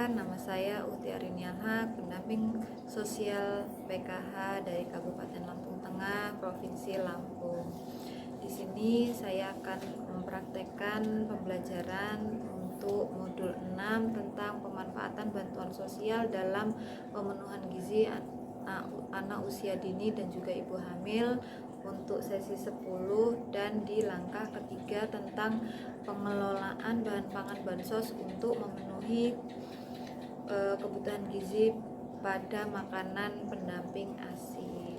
perkenalkan, nama saya Uti Arinianha, pendamping sosial PKH dari Kabupaten Lampung Tengah, Provinsi Lampung. Di sini saya akan mempraktekkan pembelajaran untuk modul 6 tentang pemanfaatan bantuan sosial dalam pemenuhan gizi anak usia dini dan juga ibu hamil untuk sesi 10 dan di langkah ketiga tentang pengelolaan bahan pangan bansos untuk memenuhi kebutuhan gizi pada makanan pendamping ASI.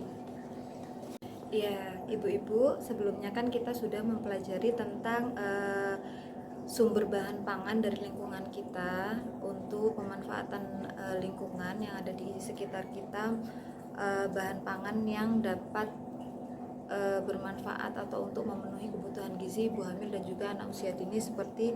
Ya, ibu-ibu, sebelumnya kan kita sudah mempelajari tentang sumber bahan pangan dari lingkungan kita untuk pemanfaatan lingkungan yang ada di sekitar kita, bahan pangan yang dapat bermanfaat atau untuk memenuhi kebutuhan gizi ibu hamil dan juga anak usia dini seperti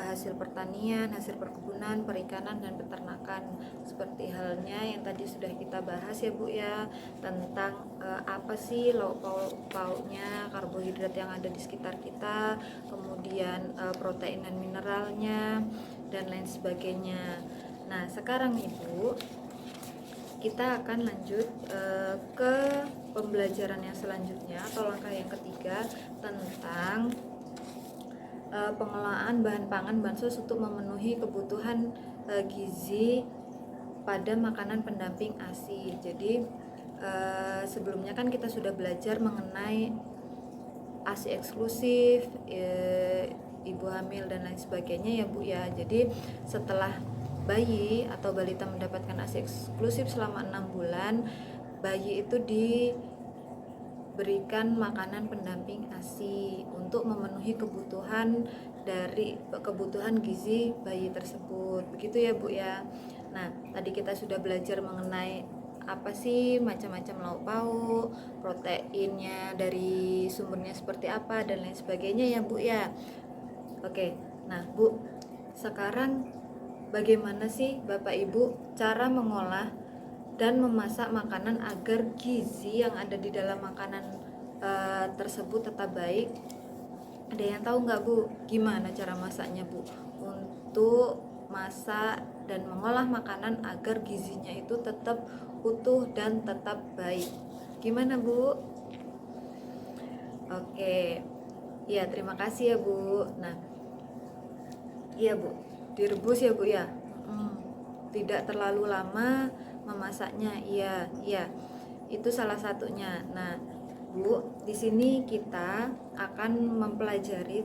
hasil pertanian, hasil perkebunan, perikanan dan peternakan. Seperti halnya yang tadi sudah kita bahas ya Bu ya, tentang apa sih lauk pauknya, karbohidrat yang ada di sekitar kita, kemudian protein dan mineralnya dan lain sebagainya. Nah, sekarang Ibu, kita akan lanjut ke pembelajaran yang selanjutnya atau langkah yang ketiga tentang pengelolaan bahan pangan bansos untuk memenuhi kebutuhan gizi pada makanan pendamping ASI. Jadi sebelumnya kan kita sudah belajar mengenai ASI eksklusif, ibu hamil dan lain sebagainya ya Bu ya. Jadi setelah bayi atau balita mendapatkan ASI eksklusif selama 6 bulan, bayi itu diberikan makanan pendamping ASI untuk memenuhi kebutuhan gizi bayi tersebut. Begitu ya Bu ya. Nah, tadi kita sudah belajar mengenai apa sih macam-macam lauk pauk, proteinnya dari sumbernya seperti apa dan lain sebagainya ya Bu ya. Oke, nah Bu, sekarang bagaimana sih Bapak Ibu cara mengolah dan memasak makanan agar gizi yang ada di dalam makanan tersebut tetap baik? Ada yang tahu nggak Bu, gimana cara masaknya Bu? Untuk masak dan mengolah makanan agar gizinya itu tetap utuh dan tetap baik. Gimana Bu? Oke, ya terima kasih ya Bu. Nah, iya Bu, direbus ya Bu ya. Tidak terlalu lama memasaknya. Iya. Itu salah satunya. Nah, Bu, di sini kita akan mempelajari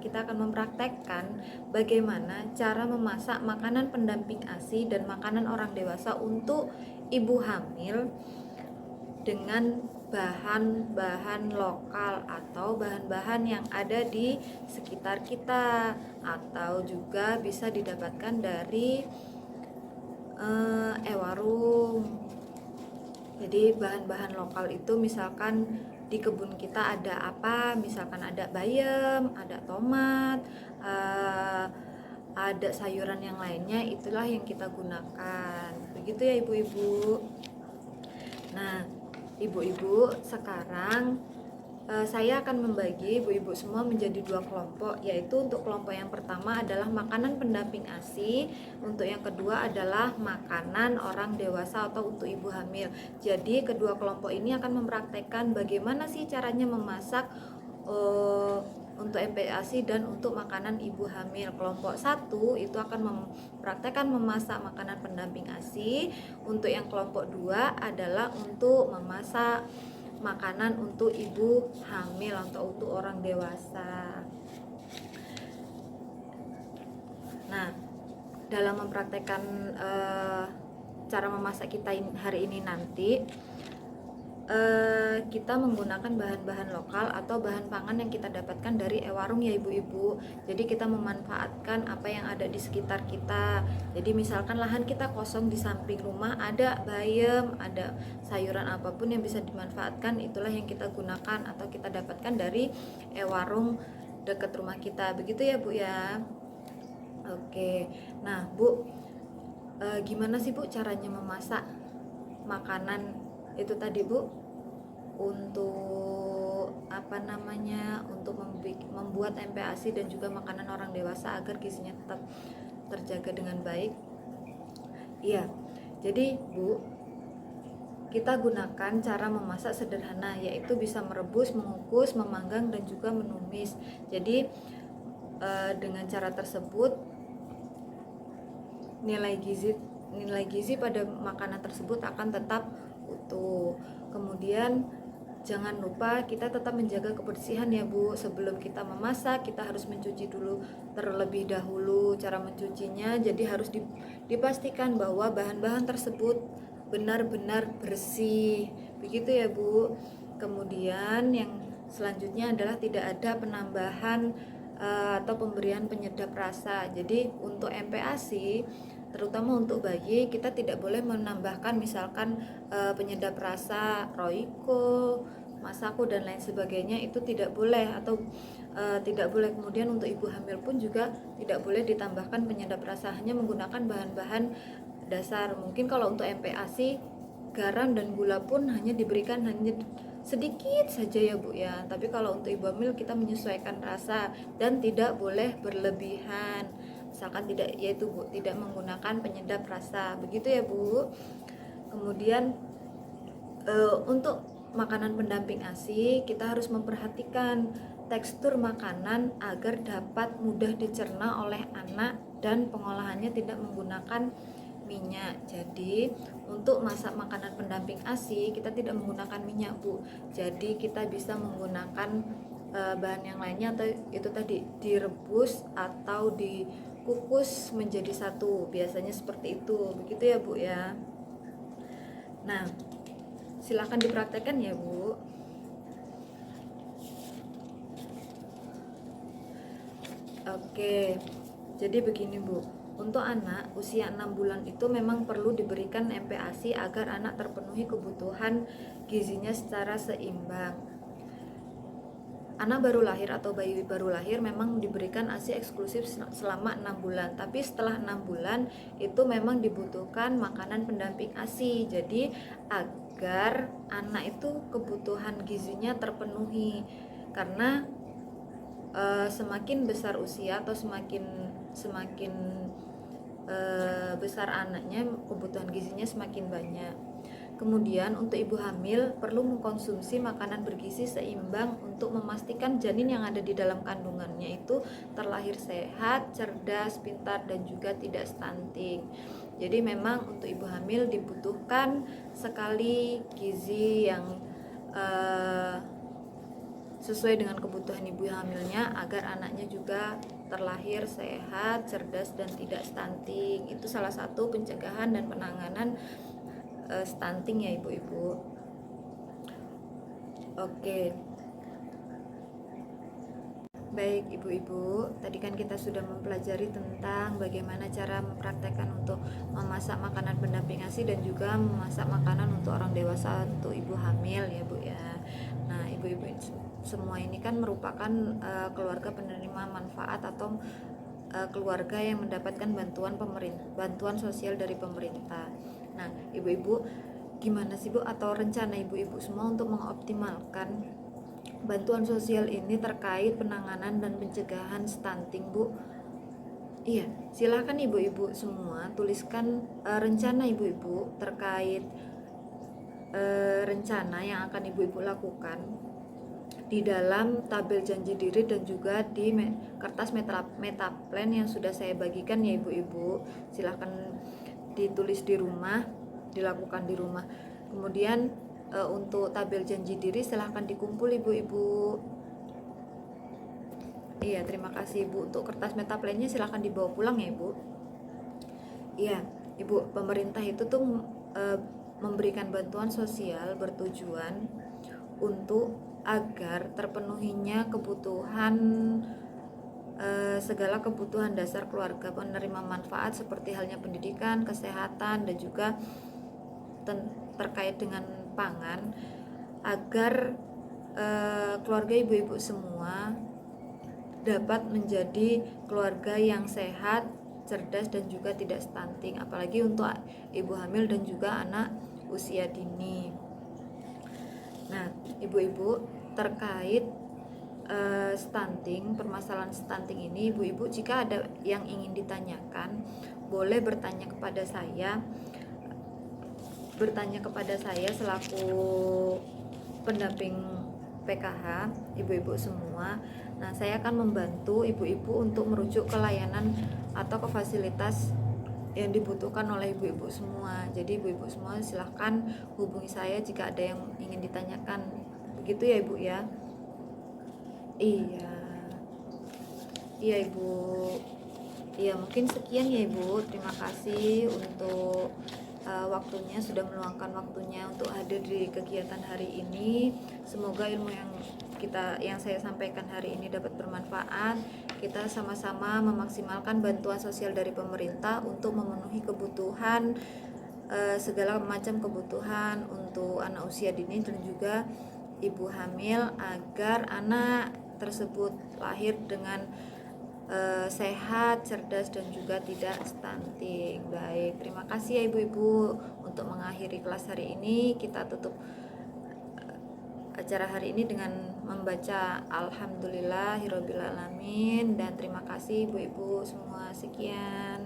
kita akan mempraktekkan bagaimana cara memasak makanan pendamping ASI dan makanan orang dewasa untuk ibu hamil dengan bahan-bahan lokal atau bahan-bahan yang ada di sekitar kita atau juga bisa didapatkan dari warung. Jadi bahan-bahan lokal itu misalkan di kebun kita ada apa, misalkan ada bayam, ada tomat, ada sayuran yang lainnya, itulah yang kita gunakan. Begitu ya ibu-ibu. Nah, ibu-ibu, sekarang saya akan membagi ibu-ibu semua menjadi 2 kelompok, yaitu untuk kelompok yang pertama adalah makanan pendamping ASI, untuk yang kedua adalah makanan orang dewasa atau untuk ibu hamil. Jadi kedua kelompok ini akan mempraktekkan bagaimana sih caranya memasak untuk MPASI dan untuk makanan ibu hamil. Kelompok 1 itu akan mempraktekkan memasak makanan pendamping ASI. Untuk yang kelompok 2 adalah untuk memasak makanan untuk ibu hamil atau untuk orang dewasa. Nah, dalam mempraktekkan cara memasak kita hari ini nanti, kita menggunakan bahan-bahan lokal atau bahan pangan yang kita dapatkan dari warung ya ibu-ibu. Jadi kita memanfaatkan apa yang ada di sekitar kita. Jadi misalkan lahan kita kosong di samping rumah, ada bayam, ada sayuran apapun yang bisa dimanfaatkan, itulah yang kita gunakan atau kita dapatkan dari warung dekat rumah kita. Begitu ya Bu ya. Oke, nah Bu, gimana sih Bu caranya memasak makanan itu tadi Bu? Untuk untuk membuat MPASI dan juga makanan orang dewasa agar gizinya tetap terjaga dengan baik. Iya, jadi Bu, kita gunakan cara memasak sederhana, yaitu bisa merebus, mengukus, memanggang, dan juga menumis. Jadi dengan cara tersebut nilai gizi pada makanan tersebut akan tetap utuh. Kemudian jangan lupa kita tetap menjaga kebersihan ya Bu. Sebelum kita memasak, kita harus mencuci dulu terlebih dahulu. Cara mencucinya jadi harus dipastikan bahwa bahan-bahan tersebut benar-benar bersih. Begitu ya Bu. Kemudian yang selanjutnya adalah tidak ada penambahan atau pemberian penyedap rasa. Jadi untuk MPASI, terutama untuk bayi, kita tidak boleh menambahkan misalkan penyedap rasa Royco, Masako dan lain sebagainya, itu tidak boleh, atau tidak boleh. Kemudian untuk ibu hamil pun juga tidak boleh ditambahkan penyedap rasa, hanya menggunakan bahan-bahan dasar. Mungkin kalau untuk MPASI, garam dan gula pun hanya diberikan hanya sedikit saja ya Bu ya. Tapi kalau untuk ibu hamil kita menyesuaikan rasa dan tidak boleh berlebihan. Misalkan tidak, yaitu Bu, tidak menggunakan penyedap rasa. Begitu ya Bu. Kemudian untuk makanan pendamping ASI, kita harus memperhatikan tekstur makanan agar dapat mudah dicerna oleh anak dan pengolahannya tidak menggunakan minyak. Jadi untuk masak makanan pendamping ASI kita tidak menggunakan minyak Bu. Jadi kita bisa menggunakan bahan yang lainnya, atau itu tadi direbus atau dikukus menjadi satu. Biasanya seperti itu. Begitu ya Bu ya. Nah, silakan dipraktekkan ya Bu. Oke, jadi begini Bu, untuk anak usia 6 bulan itu memang perlu diberikan MPASI agar anak terpenuhi kebutuhan gizinya secara seimbang. Anak baru lahir atau bayi baru lahir memang diberikan ASI eksklusif selama 6 bulan. Tapi setelah 6 bulan itu memang dibutuhkan makanan pendamping ASI. Jadi agar anak itu kebutuhan gizinya terpenuhi. Karena semakin besar usia atau semakin besar anaknya, kebutuhan gizinya semakin banyak. Kemudian untuk ibu hamil perlu mengkonsumsi makanan bergizi seimbang untuk memastikan janin yang ada di dalam kandungannya itu terlahir sehat, cerdas, pintar, dan juga tidak stunting. Jadi memang untuk ibu hamil dibutuhkan sekali gizi yang sesuai dengan kebutuhan ibu hamilnya agar anaknya juga terlahir sehat, cerdas, dan tidak stunting. Itu salah satu pencegahan dan penanganan stunting ya ibu-ibu. Oke. Baik ibu-ibu, tadi kan kita sudah mempelajari tentang bagaimana cara mempraktekkan untuk memasak makanan pendamping ASI dan juga memasak makanan untuk orang dewasa untuk ibu hamil ya Bu ya. Nah, ibu-ibu semua ini kan merupakan keluarga penerima manfaat atau keluarga yang mendapatkan bantuan sosial dari pemerintah. Nah, ibu-ibu gimana sih Bu, atau rencana ibu-ibu semua untuk mengoptimalkan bantuan sosial ini terkait penanganan dan pencegahan stunting Bu? Iya, silakan ibu-ibu semua tuliskan rencana ibu-ibu terkait rencana yang akan ibu-ibu lakukan di dalam tabel janji diri dan juga di kertas metaplan yang sudah saya bagikan ya ibu-ibu. Silahkan ditulis di rumah, dilakukan di rumah. Kemudian untuk tabel janji diri silahkan dikumpul ibu-ibu. Iya, terima kasih ibu. Untuk kertas metaplannya silahkan dibawa pulang ya ibu. Iya ibu, pemerintah itu tuh memberikan bantuan sosial bertujuan untuk agar terpenuhinya kebutuhan segala kebutuhan dasar keluarga penerima manfaat seperti halnya pendidikan, kesehatan, dan juga terkait dengan pangan, agar keluarga ibu-ibu semua dapat menjadi keluarga yang sehat, cerdas, dan juga tidak stunting, apalagi untuk ibu hamil dan juga anak usia dini. Nah, ibu-ibu terkait stunting, permasalahan stunting ini, ibu-ibu jika ada yang ingin ditanyakan boleh bertanya kepada saya selaku pendamping PKH, ibu-ibu semua. Nah, saya akan membantu ibu-ibu untuk merujuk ke layanan atau ke fasilitas yang dibutuhkan oleh ibu-ibu semua. Jadi ibu-ibu semua silahkan hubungi saya jika ada yang ingin ditanyakan. Begitu ya Ibu ya? Iya. Iya Ibu. Iya, mungkin sekian ya Ibu. Terima kasih untuk waktunya, sudah meluangkan waktunya untuk hadir di kegiatan hari ini. Semoga ilmu yang saya sampaikan hari ini dapat bermanfaat. Kita sama-sama memaksimalkan bantuan sosial dari pemerintah untuk memenuhi kebutuhan, segala macam kebutuhan untuk anak usia dini dan juga ibu hamil, agar anak tersebut lahir dengan sehat, cerdas, dan juga tidak stunting. Baik, terima kasih ya ibu-ibu. Untuk mengakhiri kelas hari ini, kita tutup acara hari ini dengan membaca Alhamdulillahirobbilalamin, dan terima kasih ibu-ibu semua. Sekian.